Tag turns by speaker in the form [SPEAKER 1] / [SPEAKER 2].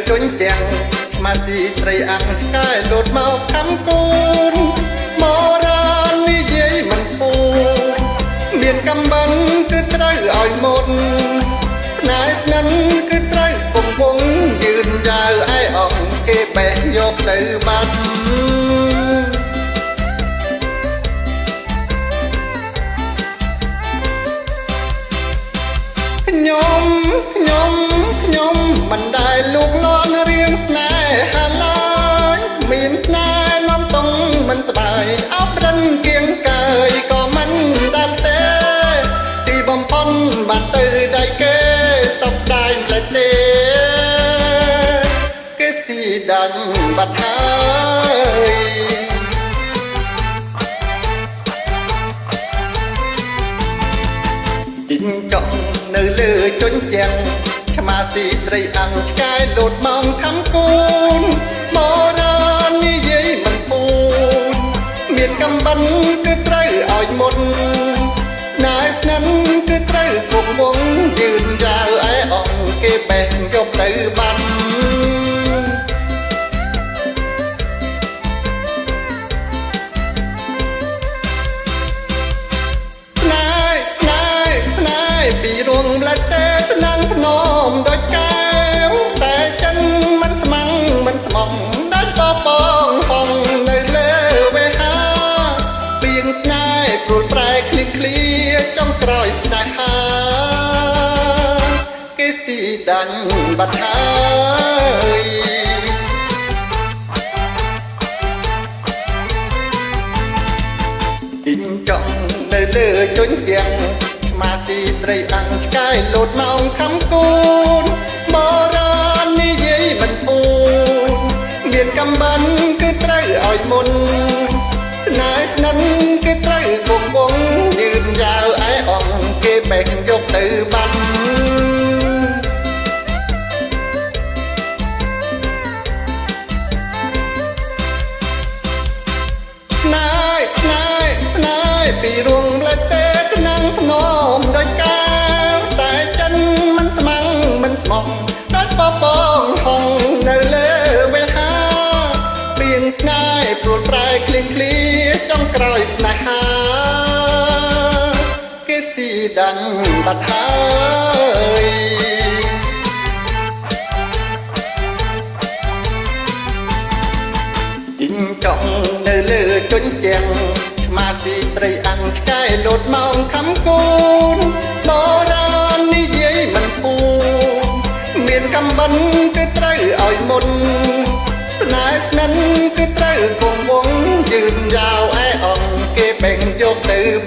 [SPEAKER 1] ជញ្ជាំងឆ្មាស៊ីត្រីអាំងឆ្កែលោតមកខំគូនបរាណនិយាយមិនពូមានកំបិនគឺត្រូវឲ្យមុតស្នេហ៍ស្និនគឺត្រូវពងវងយឺនយ៉ាវឯអងគេបេះយកទៅបាត់ខ្ញុំមិនដែលលូកលាន់រឿងស្នេហាឡើយមានស្នេហ៍នាំតុងមិនស្បាយអបរិនគៀងកើយក៏មិនដែលទេទីបំផុនបានទៅដៃគេស្ទប់ស្ដាយម្លេះទេគេស៊ីដាច់បាត់ហើយជីងចង់នៅលើជញ្ជាំងឆ្មាស៊ីត្រីអាំងឆ្កែលោតមកខំគូនបរាណនិយាយមិនពូនមានកំបិនគឺត្រូវឲ្យមុនស្នេហ៍ស្និនគឺត្រូវគង់វងយឺនយ៉ាវឯអងគេបេះយកទៅបាត់ពីរួងម្លេះទេថ្នាំងធ្នមដូចកែវតែចិនមិនស្មាំងមិនស្មងដល់បបងបងនៅលើវេហាពីងស្នេហ៍ព្រួលប្រែឃ្លៀងឃ្លាចង់ក្រោយស្នេហាគេស៊ីដាច់បាត់ហើយជីងចង់នៅលើជញ្ជាំងម៉ាស៊ីត្រីអាំងឆ្កែលោតមកខំគូនបរាណនិយាយមិនពូនមានកំបិនគឺត្រូវឲ្យមុនស្នេហ៍ស្និនគឺត្រូវគង់វងយឺនយ៉ាវឯអងគេបេះយកទៅបាត់ស្នេហ៍ពីរួងម្លេះទេថ្នាំងធ្នមដូចកែវតែចិនមិនស្មាំងមិនស្មោះដល់បបងហងនៅលើវេហាពីងស្នេហ៍ព្រួលប្រែឃ្លៀងឃ្លាចង់ក្រោយស្នេហាគេស៊ីដាច់បាត់ហើយជីងចង់នៅលើជញ្ជាំងម៉ាស៊ីត្រីអាំងឆ្កែលោតមកខំគូនបរាណនិយាយមិនពូមានកំបិនគឺត្រូវឲ្យមុនស្នេហ៍ស្និនគឺត្រូវគង់វងយឺនយ៉ាវឯអងគេបេះយកទៅ